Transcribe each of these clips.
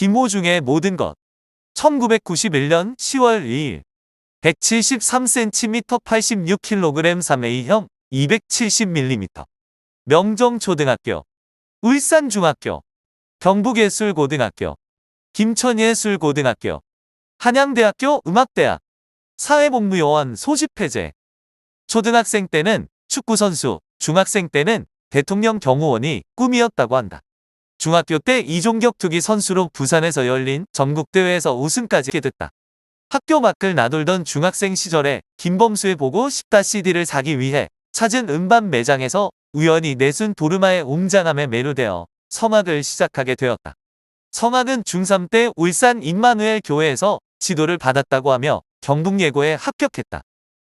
김호중의 모든 것. 1991년 10월 2일. 173cm 86kg 3A형 270mm. 명정초등학교, 울산중학교, 경북예술고등학교, 김천예술고등학교, 한양대학교 음악대학, 사회복무요원 소집해제. 초등학생 때는 축구선수, 중학생 때는 대통령 경호원이 꿈이었다고 한다. 중학교 때 이종격 투기 선수로 부산에서 열린 전국대회에서 우승까지 하게 됐다. 학교 밖을 나돌던 중학생 시절에 김범수의 보고 싶다 CD를 사기 위해 찾은 음반 매장에서 우연히 내순 도르마의 웅장함에 매료되어 성악을 시작하게 되었다. 성악은 중3 때 울산 임마누엘 교회에서 지도를 받았다고 하며 경북예고에 합격했다.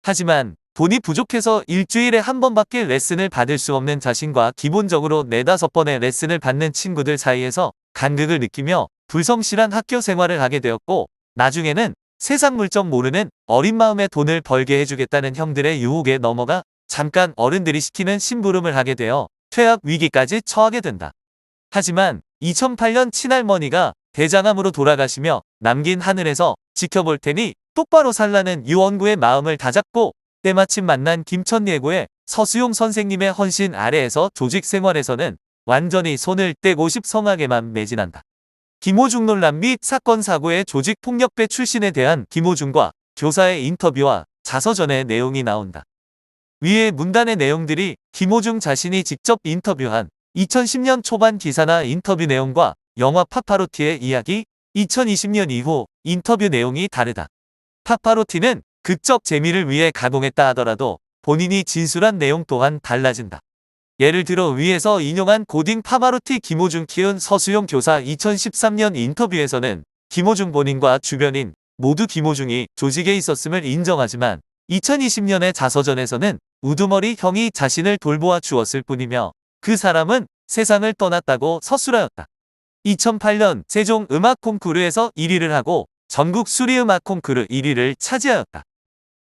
하지만 돈이 부족해서 일주일에 한 번밖에 레슨을 받을 수 없는 자신과 기본적으로 4-5번의 레슨을 받는 친구들 사이에서 간극을 느끼며 불성실한 학교 생활을 하게 되었고, 나중에는 세상 물정 모르는 어린 마음에 돈을 벌게 해주겠다는 형들의 유혹에 넘어가 잠깐 어른들이 시키는 심부름을 하게 되어 퇴학 위기까지 처하게 된다. 하지만 2008년 친할머니가 대장암으로 돌아가시며 남긴 하늘에서 지켜볼 테니 똑바로 살라는 유언구의 마음을 다잡고 때마침 만난 김천예고의 서수용 선생님의 헌신 아래에서 조직 생활에서는 완전히 손을 떼고 성악에만 매진한다. 김호중 논란 및 사건 사고의 조직 폭력배 출신에 대한 김호중과 교사의 인터뷰와 자서전의 내용이 나온다. 위의 문단의 내용들이 김호중 자신이 직접 인터뷰한 2010년 초반 기사나 인터뷰 내용과 영화 파파로티의 이야기, 2020년 이후 인터뷰 내용이 다르다. 파파로티는 극적 재미를 위해 가공했다 하더라도 본인이 진술한 내용 또한 달라진다. 예를 들어 위에서 인용한 고딩 파파로티 김호중 키운 서수용 교사 2013년 인터뷰에서는 김호중 본인과 주변인 모두 김호중이 조직에 있었음을 인정하지만 2020년의 자서전에서는 우두머리 형이 자신을 돌보아 주었을 뿐이며 그 사람은 세상을 떠났다고 서술하였다. 2008년 세종 음악 콩쿠르에서 1위를 하고 전국 수리음악 콩쿠르 1위를 차지하였다.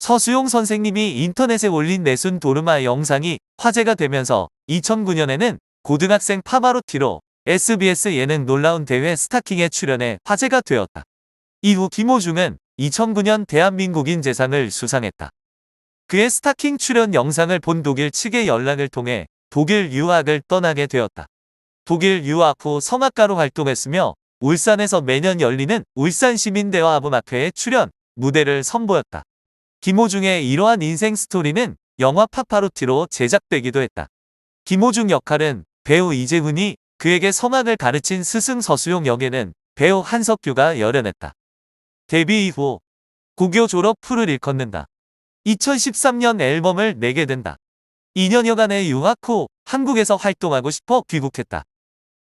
서수용 선생님이 인터넷에 올린 내순 도르마 영상이 화제가 되면서 2009년에는 고등학생 파바로티로 SBS 예능 놀라운 대회 스타킹에 출연해 화제가 되었다. 이후 김호중은 2009년 대한민국인 재상을 수상했다. 그의 스타킹 출연 영상을 본 독일 측의 연락을 통해 독일 유학을 떠나게 되었다. 독일 유학 후 성악가로 활동했으며 울산에서 매년 열리는 울산시민대화합음악회에 출연, 무대를 선보였다. 김호중의 이러한 인생 스토리는 영화 파파로티로 제작되기도 했다. 김호중 역할은 배우 이재훈이 그에게 성악을 가르친 스승 서수용 역에는 배우 한석규가 열연했다. 데뷔 이후 고교 졸업 후를 일컫는다. 2013년 앨범을 내게 된다. 2년여간의 유학 후 한국에서 활동하고 싶어 귀국했다.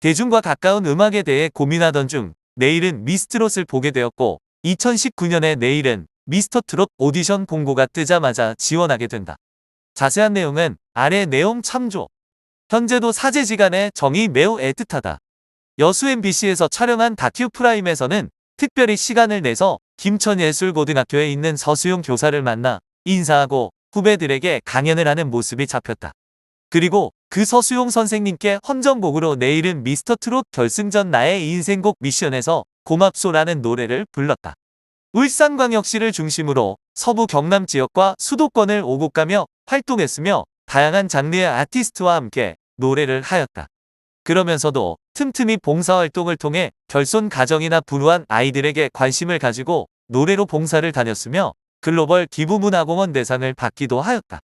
대중과 가까운 음악에 대해 고민하던 중 내일은 미스트롯을 보게 되었고 2019년에 내일은 미스터트롯 오디션 공고가 뜨자마자 지원하게 된다. 자세한 내용은 아래 내용 참조. 현재도 사제지간의 정이 매우 애틋하다. 여수 MBC에서 촬영한 다큐 프라임에서는 특별히 시간을 내서 김천예술고등학교에 있는 서수용 교사를 만나 인사하고 후배들에게 강연을 하는 모습이 잡혔다. 그리고 그 서수용 선생님께 헌정곡으로 내일은 미스터트롯 결승전 나의 인생곡 미션에서 고맙소라는 노래를 불렀다. 울산광역시를 중심으로 서부 경남 지역과 수도권을 오곡가며 활동했으며 다양한 장르의 아티스트와 함께 노래를 하였다. 그러면서도 틈틈이 봉사활동을 통해 결손 가정이나 불우한 아이들에게 관심을 가지고 노래로 봉사를 다녔으며 글로벌 기부문화공헌 대상을 받기도 하였다.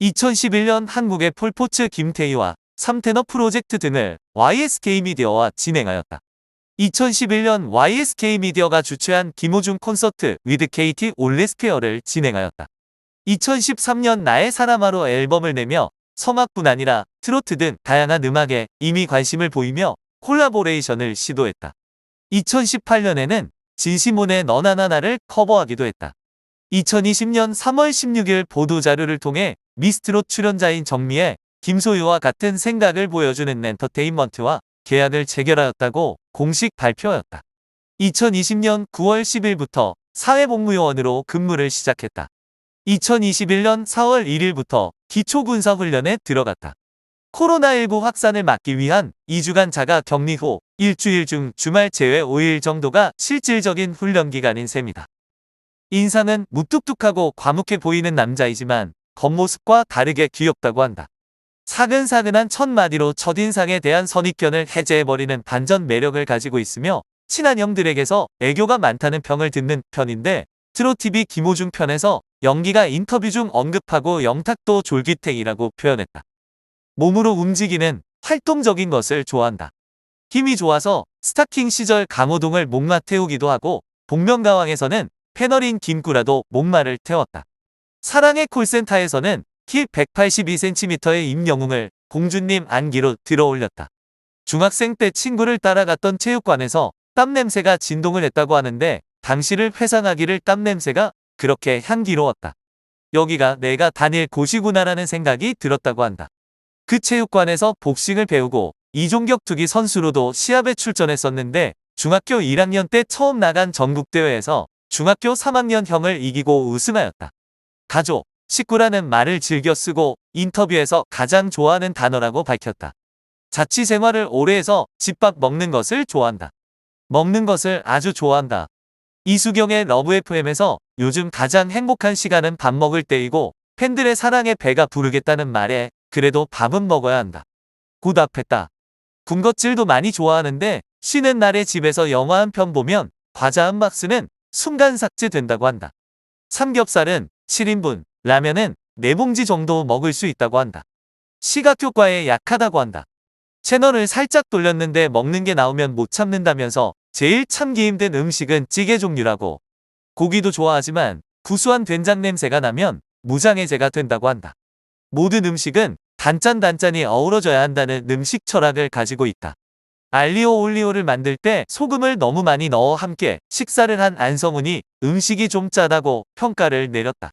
2011년 한국의 폴포츠 김태희와 3테너 프로젝트 등을 YSK미디어와 진행하였다. 2011년 YSK미디어가 주최한 김호중 콘서트 위드 KT 올레스퀘어를 진행하였다. 2013년 나의 사람아로 앨범을 내며 성악뿐 아니라 트로트 등 다양한 음악에 이미 관심을 보이며 콜라보레이션을 시도했다. 2018년에는 진시몬의 넌 하나나를 커버하기도 했다. 2020년 3월 16일 보도자료를 통해 미스트롯 출연자인 정미의 김소유와 같은 생각을 보여주는 엔터테인먼트와 계약을 체결하였다고 공식 발표하였다. 2020년 9월 10일부터 사회복무요원으로 근무를 시작했다. 2021년 4월 1일부터 기초군사훈련에 들어갔다. 코로나19 확산을 막기 위한 2주간 자가 격리 후 일주일 중 주말 제외 5일 정도가 실질적인 훈련 기간인 셈이다. 인상은 무뚝뚝하고 과묵해 보이는 남자이지만 겉모습과 다르게 귀엽다고 한다. 사근사근한 첫마디로 첫인상에 대한 선입견을 해제해버리는 반전 매력을 가지고 있으며 친한 형들에게서 애교가 많다는 평을 듣는 편인데 트롯TV 김호중 편에서 연기가 인터뷰 중 언급하고 영탁도 졸기탱이라고 표현했다. 몸으로 움직이는 활동적인 것을 좋아한다. 힘이 좋아서 스타킹 시절 강호동을 목마 태우기도 하고 복면가왕에서는 패널인 김구라도 목마를 태웠다. 사랑의 콜센터에서는 키 182cm의 임영웅을 공주님 안기로 들어올렸다. 중학생 때 친구를 따라갔던 체육관에서 땀냄새가 진동을 했다고 하는데 당시를 회상하기를 땀냄새가 그렇게 향기로웠다. 여기가 내가 다닐 곳이구나라는 생각이 들었다고 한다. 그 체육관에서 복싱을 배우고 이종격 투기 선수로도 시합에 출전했었는데 중학교 1학년 때 처음 나간 전국대회에서 중학교 3학년 형을 이기고 우승하였다. 가족, 식구라는 말을 즐겨 쓰고 인터뷰에서 가장 좋아하는 단어라고 밝혔다. 자취 생활을 오래 해서 집밥 먹는 것을 좋아한다. 먹는 것을 아주 좋아한다. 이수경의 러브FM에서 요즘 가장 행복한 시간은 밥 먹을 때이고 팬들의 사랑에 배가 부르겠다는 말에 그래도 밥은 먹어야 한다. 고 답했다. 군것질도 많이 좋아하는데 쉬는 날에 집에서 영화 한 편 보면 과자 한 박스는 순간 삭제된다고 한다. 삼겹살은 7인분, 라면은 4봉지 정도 먹을 수 있다고 한다. 시각효과에 약하다고 한다. 채널을 살짝 돌렸는데 먹는 게 나오면 못 참는다면서 제일 참기 힘든 음식은 찌개 종류라고. 고기도 좋아하지만 구수한 된장 냄새가 나면 무장해제가 된다고 한다. 모든 음식은 단짠단짠이 어우러져야 한다는 음식 철학을 가지고 있다. 알리오 올리오를 만들 때 소금을 너무 많이 넣어 함께 식사를 한 안성훈이 음식이 좀 짜다고 평가를 내렸다.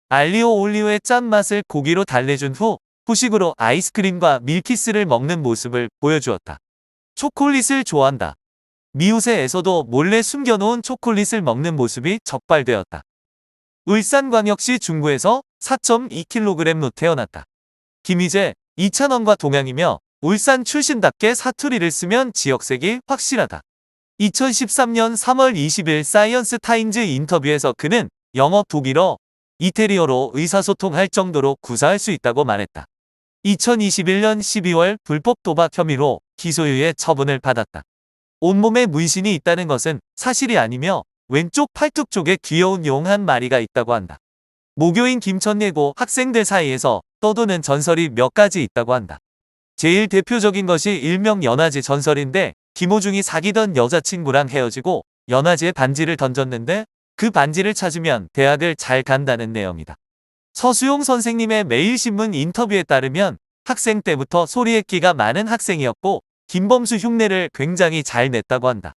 알리오 올리오의 짠맛을 고기로 달래준 후 후식으로 아이스크림과 밀키스를 먹는 모습을 보여주었다. 초콜릿을 좋아한다. 미우새에서도 몰래 숨겨놓은 초콜릿을 먹는 모습이 적발되었다. 울산광역시 중구에서 4.2kg로 태어났다. 김희재, 이찬원과 동양이며 울산 출신답게 사투리를 쓰면 지역색이 확실하다. 2013년 3월 20일 사이언스 타임즈 인터뷰에서 그는 영어 독일어, 이태리어로 의사소통할 정도로 구사할 수 있다고 말했다. 2021년 12월 불법 도박 혐의로 기소유예 처분을 받았다. 온몸에 문신이 있다는 것은 사실이 아니며 왼쪽 팔뚝 쪽에 귀여운 용 한 마리가 있다고 한다. 모교인 김천예고 학생들 사이에서 떠도는 전설이 몇 가지 있다고 한다. 제일 대표적인 것이 일명 연화제 전설인데 김호중이 사귀던 여자친구랑 헤어지고 연화제에 반지를 던졌는데 그 반지를 찾으면 대학을 잘 간다는 내용이다. 서수용 선생님의 매일신문 인터뷰에 따르면 학생 때부터 소리에 끼가 많은 학생이었고 김범수 흉내를 굉장히 잘 냈다고 한다.